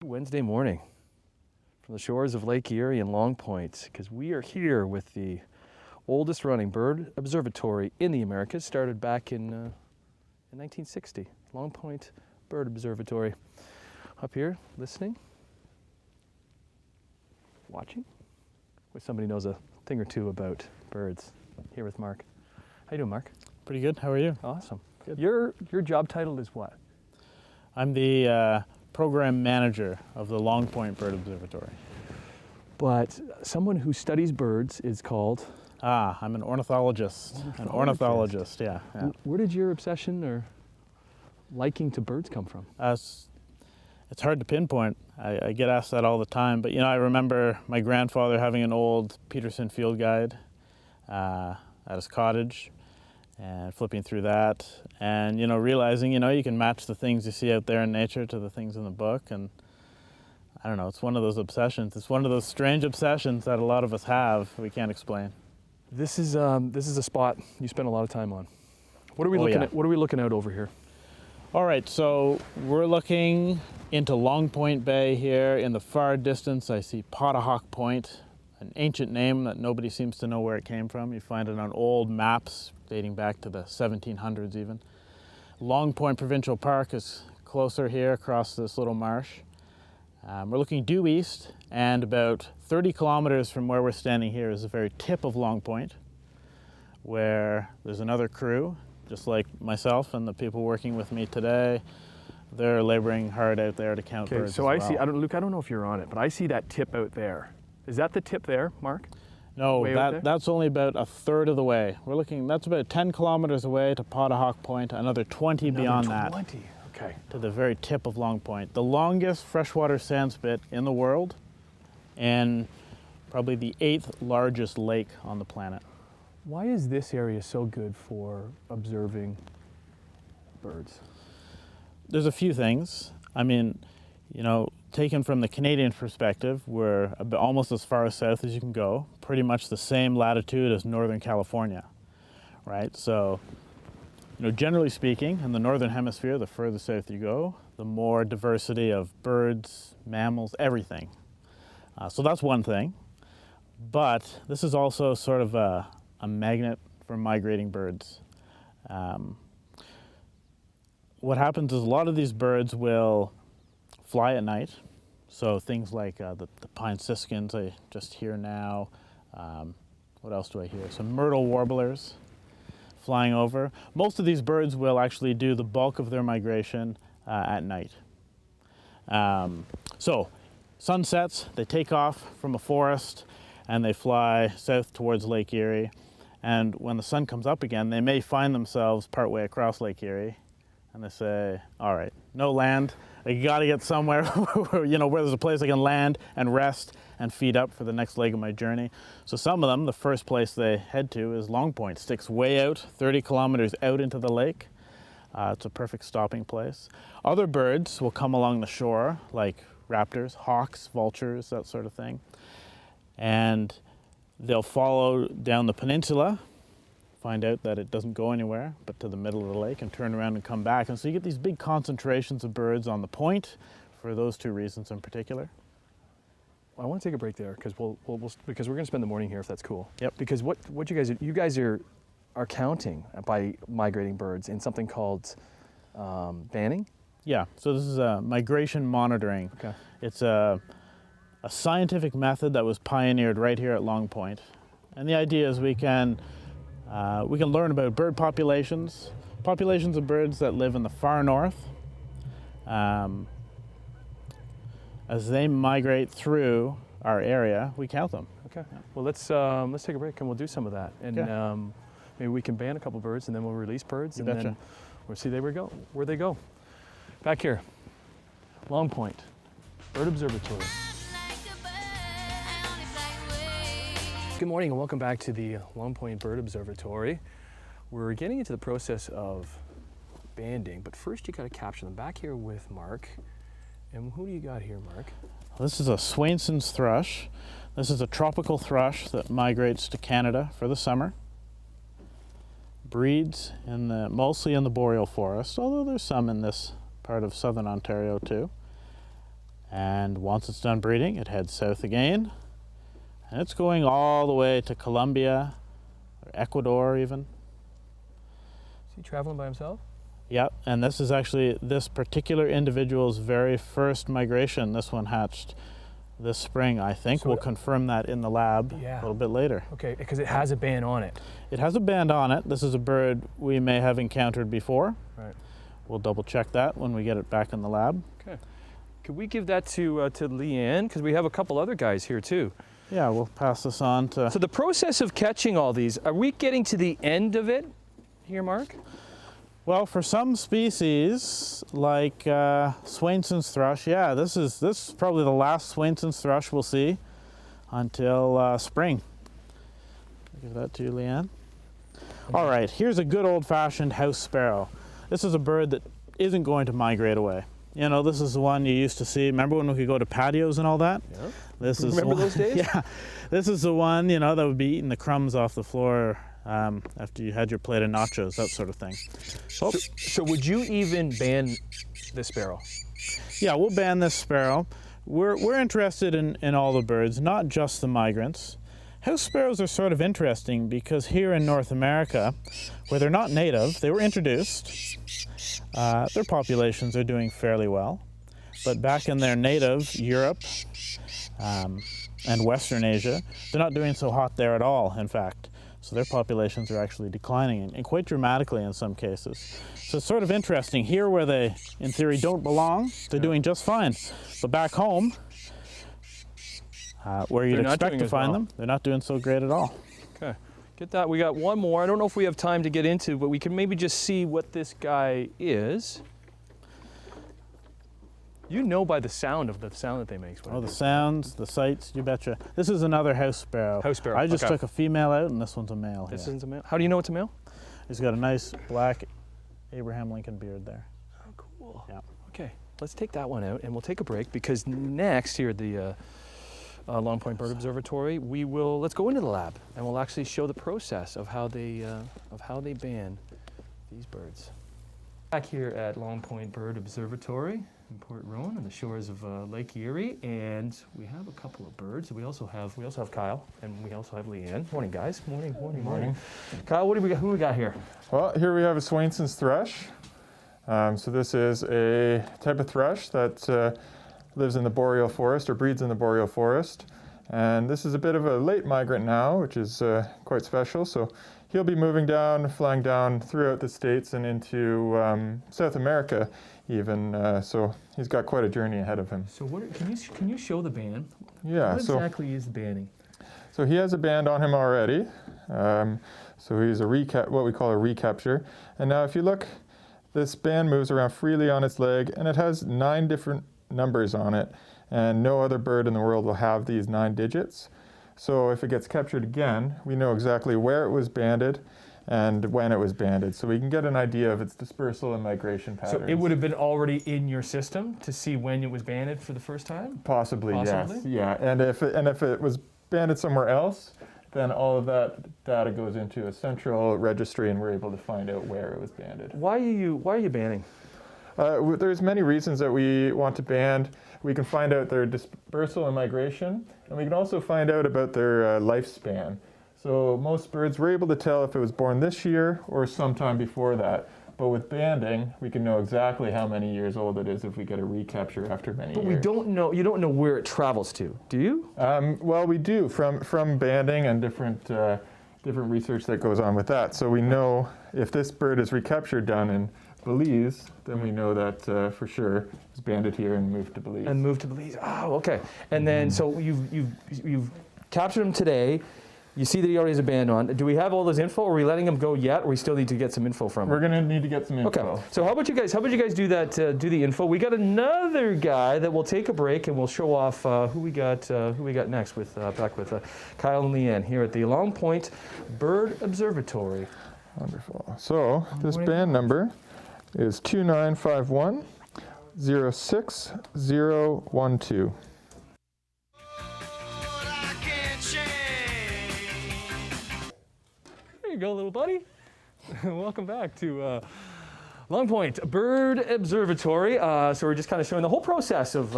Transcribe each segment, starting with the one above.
Wednesday morning from the shores of Lake Erie and Long Point, because we are here with the oldest running bird observatory in the Americas, started back in 1960. Long Point Bird Observatory. Up here, listening, watching, where somebody knows a thing or two about birds. Here with Mark. How you doing, Mark? Pretty good. How are you? Awesome. Good. Your job title is what? I'm the program manager of the Long Point Bird Observatory. But someone who studies birds is called? I'm an ornithologist. An ornithologist, yeah. Where did your obsession or liking to birds come from? It's hard to pinpoint. I get asked that all the time, but I remember my grandfather having an old Peterson field guide at his cottage and flipping through that and, realizing, you can match the things you see out there in nature to the things in the book. And I don't know, it's one of those obsessions. It's one of those strange obsessions that a lot of us have we can't explain. This is a spot you spend a lot of time on. What are we looking at? What are we looking out over here? All right, so we're looking into Long Point Bay here. In the far distance, I see Pottahawk Point, an ancient name that nobody seems to know where it came from. You find it on old maps dating back to the 1700s even. Long Point Provincial Park is closer here across this little marsh. We're looking due east, and about 30 kilometers from where we're standing here is the very tip of Long Point, where there's another crew, just like myself and the people working with me today. They're laboring hard out there to count birds. So I see, Luke, I don't know if you're on it, but I see that tip out there. Is that the tip there, Mark? No, that's only about a third of the way. We're looking, that's about 10 kilometers away to Pottahawk Point, another 20 beyond that. 20, okay. To the very tip of Long Point. The longest freshwater sandspit in the world, and probably the 8th largest lake on the planet. Why is this area so good for observing birds? There's a few things. I mean, taken from the Canadian perspective, we're almost as far south as you can go, pretty much the same latitude as Northern California, right? So, generally speaking, in the Northern Hemisphere, the further south you go, the more diversity of birds, mammals, everything. So that's one thing. But this is also sort of a magnet for migrating birds. What happens is a lot of these birds will fly at night. So things like the pine siskins I just hear now. What else do I hear? Some myrtle warblers flying over. Most of these birds will actually do the bulk of their migration at night. So sun sets, they take off from a forest and they fly south towards Lake Erie. And when the sun comes up again, they may find themselves partway across Lake Erie. And they say, all right, no land. I got to get somewhere where there's a place I can land and rest and feed up for the next leg of my journey. So some of them, the first place they head to is Long Point. Sticks way out, 30 kilometers out into the lake. It's a perfect stopping place. Other birds will come along the shore, like raptors, hawks, vultures, that sort of thing. And they'll follow down the peninsula, find out that it doesn't go anywhere but to the middle of the lake, and turn around and come back. And so you get these big concentrations of birds on the point for those two reasons in particular. Well, I want to take a break there because because we're going to spend the morning here if that's cool. Yep. Because what you guys are counting by migrating birds in something called banning? Yeah, so this is migration monitoring. Okay. It's a scientific method that was pioneered right here at Long Point. And the idea is we can learn about bird populations of birds that live in the far north. As they migrate through our area, we count them. Okay. Well, let's take a break and we'll do some of that. And maybe we can ban a couple birds and then we'll release birds. You and betcha. Then we'll see where they go. Back here, Long Point Bird Observatory. Good morning and welcome back to the Long Point Bird Observatory. We're getting into the process of banding, but first you got to capture them. Back here with Mark. And who do you got here, Mark? This is a Swainson's thrush. This is a tropical thrush that migrates to Canada for the summer. Breeds mostly in the boreal forest, although there's some in this part of southern Ontario too. And once it's done breeding, it heads south again. And it's going all the way to Colombia, or Ecuador even. Is he traveling by himself? Yep, and this is actually this particular individual's very first migration. This one hatched this spring, I think. So we'll confirm that in the lab a little bit later. Okay, because it has a band on it. It has a band on it. This is a bird we may have encountered before. Right. We'll double check that when we get it back in the lab. Okay. Could we give that to Leanne? Because we have a couple other guys here too. Yeah, we'll pass this on to... So the process of catching all these, are we getting to the end of it here, Mark? Well, for some species, like Swainson's thrush, yeah, this is probably the last Swainson's thrush we'll see until spring. I'll give that to you, Leanne. All right, here's a good old-fashioned house sparrow. This is a bird that isn't going to migrate away. You know, this is the one you used to see. Remember when we could go to patios and all that? Yeah. This is Remember those days? Yeah, this is the one, you know, that would be eating the crumbs off the floor after you had your plate of nachos, that sort of thing. Oh. So would you even ban the sparrow? Yeah, we'll ban this sparrow. We're interested in all the birds, not just the migrants. House sparrows are sort of interesting because here in North America, where they're not native, they were introduced. Their populations are doing fairly well. But back in their native Europe and Western Asia, they're not doing so hot there at all, in fact. So their populations are actually declining, and quite dramatically in some cases. So it's sort of interesting. Here where they, in theory, don't belong, they're doing just fine. But back home, where you'd expect to find them, they're not doing so great at all. Okay, get that. We got one more. I don't know if we have time to get into, but we can maybe just see what this guy is. You know by the sound that they make. Oh, the sounds, the sights, you betcha. This is another house sparrow. House sparrow, I just okay. took a female out, and this one's a male. This here. is a male. How do you know it's a male? He's got a nice black Abraham Lincoln beard there. Oh, cool. Yeah. Okay, let's take that one out, and we'll take a break because next here at the Long Point Bird Observatory, let's go into the lab, and we'll actually show the process of how they ban these birds. Back here at Long Point Bird Observatory in Port Rowan on the shores of Lake Erie, and we have a couple of birds. We also have Kyle, and we also have Leanne. Morning, guys. Morning. Kyle, what do we got? Who we got here? Well, here we have a Swainson's thrush. So this is a type of thrush that lives in the boreal forest or breeds in the boreal forest. And this is a bit of a late migrant now, which is quite special. So he'll be moving down, flying down throughout the States and into South America even. So he's got quite a journey ahead of him. So can you show the band? Yeah. What exactly is the banding? So he has a band on him already. So he's what we call a recapture. And now if you look, this band moves around freely on its leg, and it has 9 different numbers on it. And no other bird in the world will have these 9 digits. So if it gets captured again, we know exactly where it was banded and when it was banded. So we can get an idea of its dispersal and migration patterns. So it would have been already in your system to see when it was banded for the first time? Possibly, yes. Yeah, and if it was banded somewhere else, then all of that data goes into a central registry, and we're able to find out where it was banded. Why are you banning? There's many reasons that we want to band. We can find out their dispersal and migration, and we can also find out about their lifespan. So most birds, we're able to tell if it was born this year or sometime before that. But with banding, we can know exactly how many years old it is if we get a recapture after many years. But we don't know. You don't know where it travels to, do you? Well, we do from banding and different research that goes on with that. So we know if this bird is recaptured down in Belize, then we know that for sure it's banded here and moved to Belize. And moved to Belize. Oh, okay. And then so you've captured him today. You see that he already has a band on. Do we have all this info? Are we letting him go yet, or we still need to get some info from him? We're going to need to get some info. Okay. So how about you guys do that? Do the info. We got another guy that will take a break, and we'll show off who we got next with back with Kyle and Leanne here at the Long Point Bird Observatory. Wonderful. So this band number is 2951 06012. There you go, little buddy. Welcome back to Long Point Bird Observatory. So we're just kind of showing the whole process of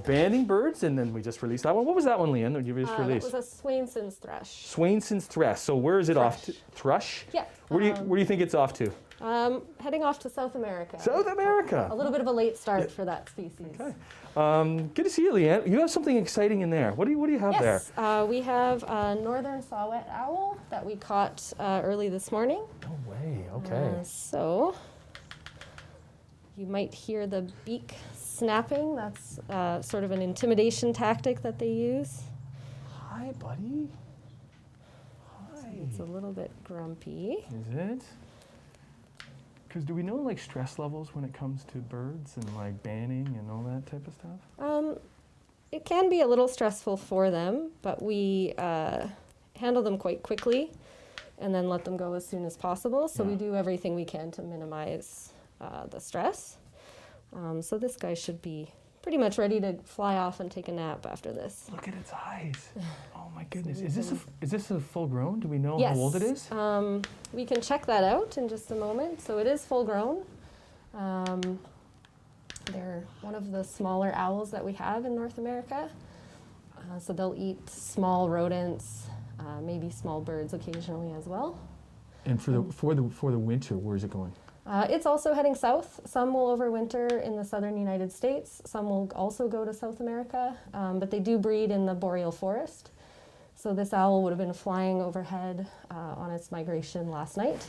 banding birds, and then we just released that one. What was that one, Leanne, that you just released? That was a Swainson's thrush. Swainson's thrush. So where is it off to? Thrush? Yeah. Where do you think it's off to? Heading off to South America. South America. A little bit of a late start for that species. Okay. Good to see you, Leanne. You have something exciting in there. What do you have there? Yes, we have a northern saw-whet owl that we caught early this morning. No way. Okay. So you might hear the beak snapping. That's sort of an intimidation tactic that they use. Hi, buddy. Hi. It's a little bit grumpy. Is it? Because do we know like stress levels when it comes to birds and like banning and all that type of stuff? It can be a little stressful for them, but we handle them quite quickly and then let them go as soon as possible. So we do everything we can to minimize the stress. So this guy should be pretty much ready to fly off and take a nap after this. Look at its eyes. Oh my goodness. Is this a full grown? Do we know Yes. how old it is? We can check that out in just a moment. So it is full grown. They're one of the smaller owls that we have in North America. So they'll eat small rodents, maybe small birds occasionally as well. And for the winter, where is it going? It's also heading south. Some will overwinter in the southern United States. Some will also go to South America, but they do breed in the boreal forest. So this owl would have been flying overhead on its migration last night.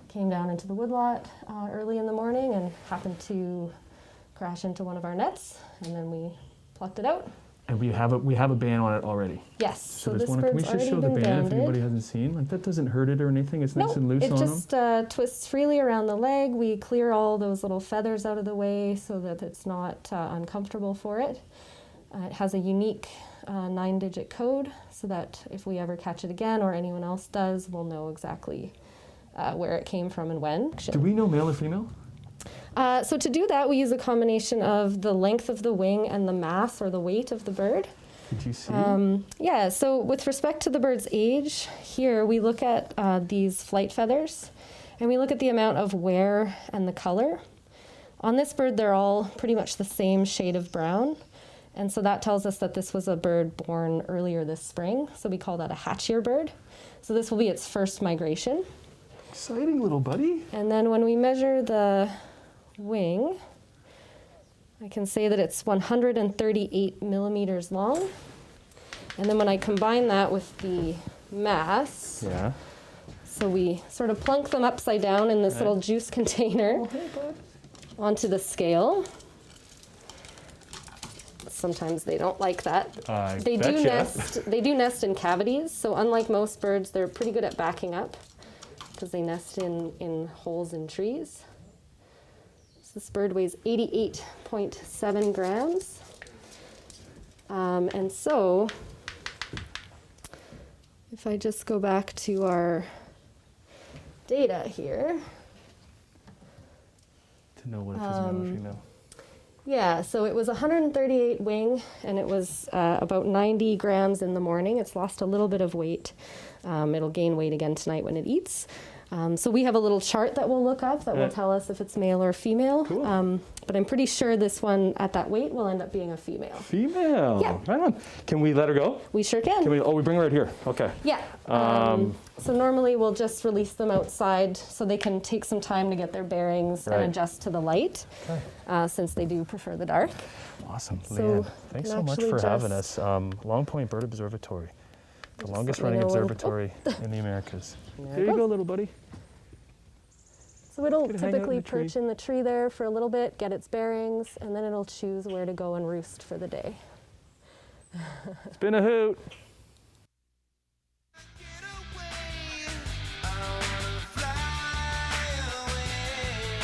Came down into the woodlot early in the morning and happened to crash into one of our nets, and then we plucked it out. And we have a ban on it already. Yes, So, so there's this one. We bird's should already show the been ban if banded. anybody hasn't seen. Like that doesn't hurt it or anything. It's nice Nope, and loose it on just twists freely around the leg. We clear all those little feathers out of the way so that it's not uncomfortable for it. It has a unique 9-digit code so that if we ever catch it again or anyone else does, we'll know exactly where it came from and when. Do we know male or female? So to do that, we use a combination of the length of the wing and the mass or the weight of the bird. Did you see? Yeah, so with respect to the bird's age, here we look at these flight feathers and we look at the amount of wear and the color. On this bird, they're all pretty much the same shade of brown. And so that tells us that this was a bird born earlier this spring. So we call that a hatchier bird. So this will be its first migration. Exciting little buddy. And then when we measure the wing, I can say that it's 138 millimeters long. And then when I combine that with the mass, Yeah. so we sort of plunk them upside down in this little juice container onto the scale. Sometimes they don't like that. They do nest. They do nest in cavities. So unlike most birds, they're pretty good at backing up because they nest in holes in trees. So this bird weighs 88.7 grams. And so if I just go back to our data here. To know what if it's male or female. Yeah, so it was 138 wing, and it was about 90 grams in the morning. It's lost a little bit of weight. It'll gain weight again tonight when it eats. So we have a little chart that we'll look up that will tell us if it's male or female. Cool. But I'm pretty sure this one at that weight will end up being a female. Female. Yeah. Right on. Can we let her go? We sure can. We bring her right here. Okay. Yeah. So normally we'll just release them outside so they can take some time to get their bearings Right. and adjust to the light, since they do prefer the dark. Awesome. So Leanne, thanks so much actually for having just- us. Long Point Bird Observatory, the Just longest let me running know when- observatory in the Americas. There There it you go, goes. little buddy. So it'll Gonna hang out in typically the tree. perch in the tree there for a little bit, get its bearings, and then it'll choose where to go and roost for the day. It's been a hoot.